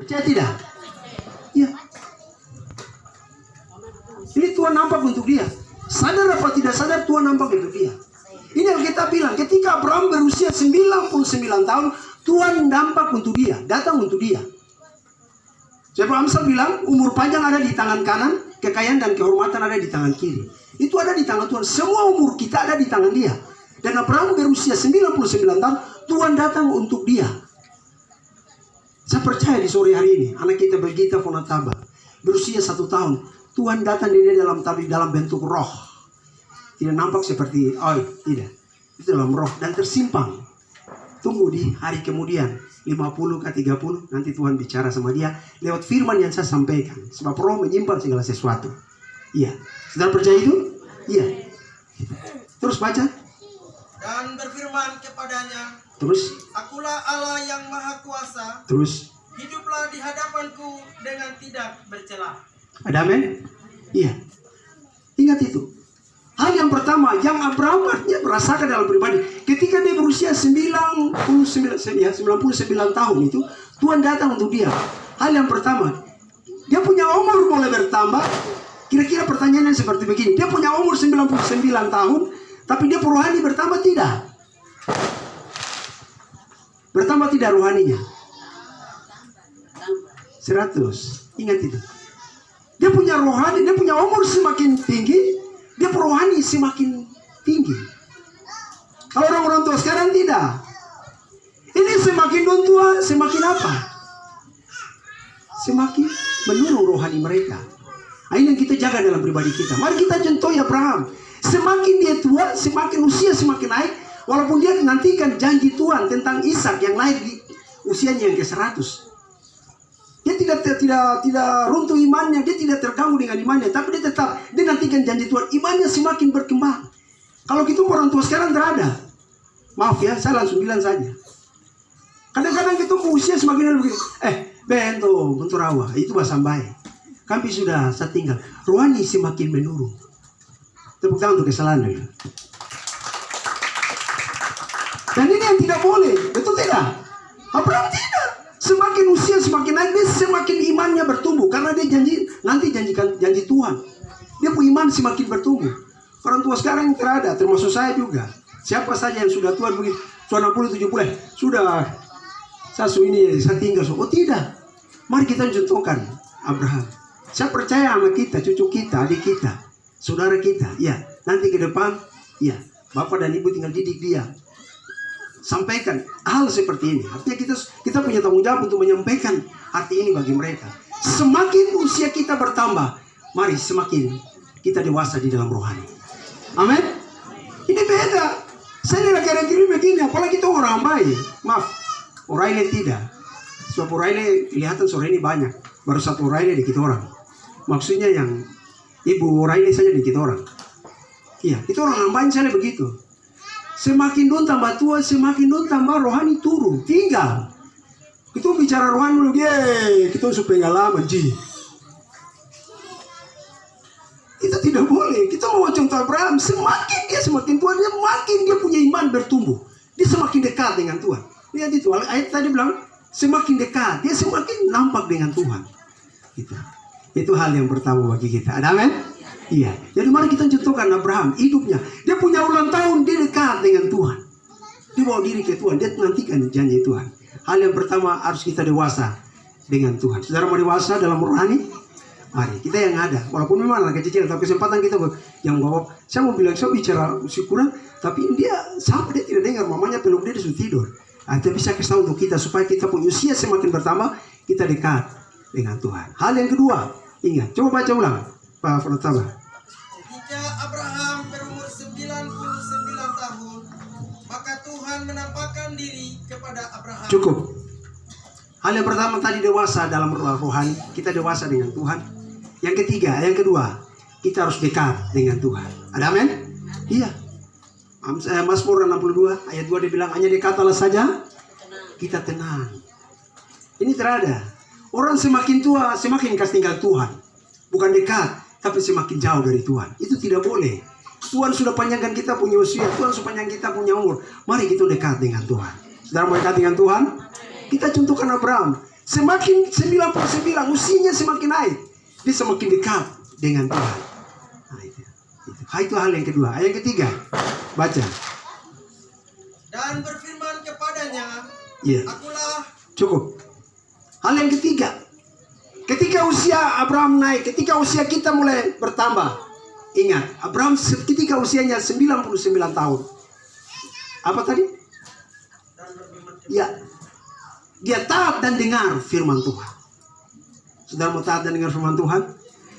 Percaya tidak? Ya. Ini Tuhan nampak untuk dia. Sadar apa tidak sadar, Tuhan nampak untuk dia. Ini yang kita bilang, ketika Abraham berusia 99 tahun, Tuhan nampak untuk dia, datang untuk dia. Sebab Amsal bilang, umur panjang ada di tangan kanan, kekayaan dan kehormatan ada di tangan kiri. Itu ada di tangan Tuhan. Semua umur kita ada di tangan dia. Dan Abraham berusia 99 tahun, Tuhan datang untuk dia. Saya percaya di sore hari ini, anak kita Bergita Fonataba, berusia 1 tahun, Tuhan datang di dia dalam bentuk roh. Tidak nampak seperti, tidak. Itu dalam roh dan tersimpan. Tunggu di hari kemudian, 50 ke 30, nanti Tuhan bicara sama dia lewat firman yang saya sampaikan. Sebab roh menyimpan segala sesuatu. Iya. Saudara percaya itu? Iya. Terus baca. Dan berfirman kepadanya, terus, Akulah Allah yang Maha Kuasa. Terus, hiduplah di hadapanku dengan tidak bercela. Ada amin? Iya. Ingat itu. Hal yang pertama yang Abraham merasakan dalam pribadi, ketika dia berusia 99 tahun itu, Tuhan datang untuk dia. Hal yang pertama, dia punya umur mulai bertambah. Kira-kira pertanyaannya seperti begini. Dia punya umur 99 tahun, tapi dia rohani bertambah tidak? Bertambah tidak rohaninya? 100. Ingat itu. Dia punya rohani, dia punya umur semakin tinggi, dia rohani semakin tinggi. Kalau orang-orang tua sekarang tidak. Ini semakin tua, semakin apa? Semakin menurun rohani mereka. Ini yang kita jaga dalam pribadi kita. Mari kita contoh Abraham. Semakin dia tua, semakin usia semakin naik. Walaupun dia menantikan janji Tuhan tentang Ishak yang naik di usianya yang ke-100. Dia tidak runtuh imannya, dia tidak terganggu dengan imannya, tapi dia tetap nantikan janji Tuhan. Imannya semakin berkembang. Kalau gitu orang tua sekarang terada. Maaf ya, saya langsung bilang saja. Kadang-kadang kita usia semakin begini. Bentuk rawa, itu bahasa baik. Kami sudah saya tinggal. Rohani semakin menurun. Tepuk tangan untuk kesalahan. Dan ini yang tidak boleh, betul tidak? Abraham tidak. Semakin usia semakin naik, dia semakin imannya bertumbuh. Karena dia janji Tuhan. Dia punya iman semakin bertumbuh. Orang tua sekarang terada, termasuk saya juga. Siapa saja yang sudah tua begini, sudah 60, 70, sudah saya tinggal. Oh tidak. Mari kita contohkan Abraham. Saya percaya anak kita, cucu kita, adik kita, saudara kita, ya, nanti ke depan, ya, bapak dan ibu tinggal didik dia. Sampaikan hal seperti ini. Artinya kita punya tanggung jawab untuk menyampaikan arti ini bagi mereka. Semakin usia kita bertambah, mari semakin kita dewasa di dalam rohani. Amin. Ini beda. Saya lihat kira-kira begini, apalagi itu orang baik. Maaf, O'Reilly tidak. Sebab O'Reilly kelihatan sore ini banyak. Baru satu O'Reilly dikit orang. Maksudnya yang ibu O'Reilly saja dikit orang. Iya, itu orang baik saya begitu. Semakin dun tambah tua, semakin dun tambah rohani turun, tinggal. Kita bicara rohani dulu, kita sudah pengalaman, Itu tidak boleh. Kita mau contoh Abraham, semakin tua, makin dia punya iman bertumbuh. Dia semakin dekat dengan Tuhan. Lihat itu, ayat tadi bilang, semakin dekat, dia semakin nampak dengan Tuhan. Itu hal yang pertama bagi kita. Ada amin? Iya. Jadi mari kita contohkan Abraham, hidupnya. Dia punya ulang tahun, dia dekat dengan Tuhan. Dia bawa diri ke Tuhan, dia nantikan janji Tuhan. Hal yang pertama harus kita dewasa dengan Tuhan. Saudara mau dewasa dalam rohani? Mari, kita yang ada. Walaupun memang anak kecil, tapi kesempatan kita yang bawa. Saya mau bilang, saya bicara syukuran, tapi dia sampai dia tidak dengar, mamanya peluk dia sudah tidur. Kita bisa kasih tahu untuk kita, supaya kita punya usia semakin bertambah, kita dekat dengan Tuhan. Hal yang kedua, ingat, coba baca ulang, Pak Pratama. Ketika Abraham berumur 99 tahun, maka Tuhan menampakkan diri kepada Abraham. Cukup. Hal yang pertama tadi dewasa dalam rohani, kita dewasa dengan Tuhan. Yang ketiga, yang kedua, kita harus dekat dengan Tuhan. Ada amin? Iya. Mazmur 62 ayat 2 dia bilang, hanya dekatlah saja, kita tenang. Ini terada. Orang semakin tua, semakin kasih tinggal Tuhan. Bukan dekat, tapi semakin jauh dari Tuhan. Itu tidak boleh. Tuhan sudah panjangkan kita punya usia, Tuhan sudah panjangkan kita punya umur. Mari kita dekat dengan Tuhan. Saudara mau dekat dengan Tuhan? Kita contohkan Abraham. Semakin 99 usianya semakin naik, dia semakin dekat dengan Tuhan. Nah, itu hal yang kedua. Yang ketiga, baca. Dan berfirman kepadanya, Iya. akulah. Cukup. Hal yang ketiga, ketika usia Abraham naik, ketika usia kita mulai bertambah. Ingat, Abraham ketika usianya 99 tahun. Apa tadi? Dan berfirman Ya, dia taat dan dengar firman Tuhan. Saudara mau taat dan dengar firman Tuhan?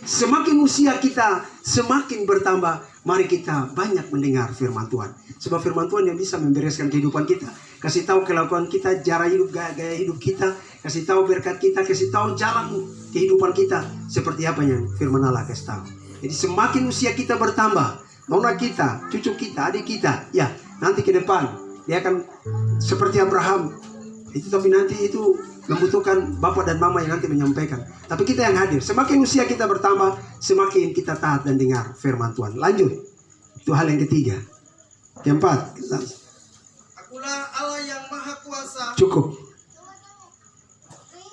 Semakin usia kita semakin bertambah, mari kita banyak mendengar firman Tuhan. Sebab firman Tuhan yang bisa membereskan kehidupan kita. Kasih tahu kelakuan kita, cara hidup, gaya hidup kita. Kasih tahu berkat kita, kasih tahu jalan kehidupan kita. Seperti apa yang firman Allah kasih tahu. Jadi semakin usia kita bertambah, nona kita, cucu kita, adik kita, ya nanti ke depan dia akan seperti Abraham. Itu tapi nanti itu membutuhkan bapak dan mama yang nanti menyampaikan. Tapi kita yang hadir. Semakin usia kita bertambah, semakin kita taat dan dengar firman Tuhan. Lanjut. Itu hal yang ketiga. Keempat. akulah Allah yang maha kuasa. Cukup.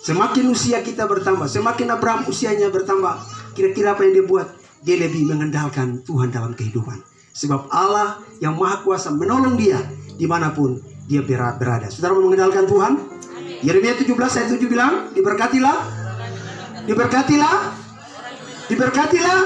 Semakin usia kita bertambah, semakin Abraham usianya bertambah, kira-kira apa yang dia buat? Dia lebih mengandalkan Tuhan dalam kehidupan. Sebab Allah yang maha kuasa menolong dia dimanapun dia berada. Saudara mau mengandalkan Tuhan? Yeremia 17 ayat 7 bilang, diberkatilah, diberkatilah, diberkatilah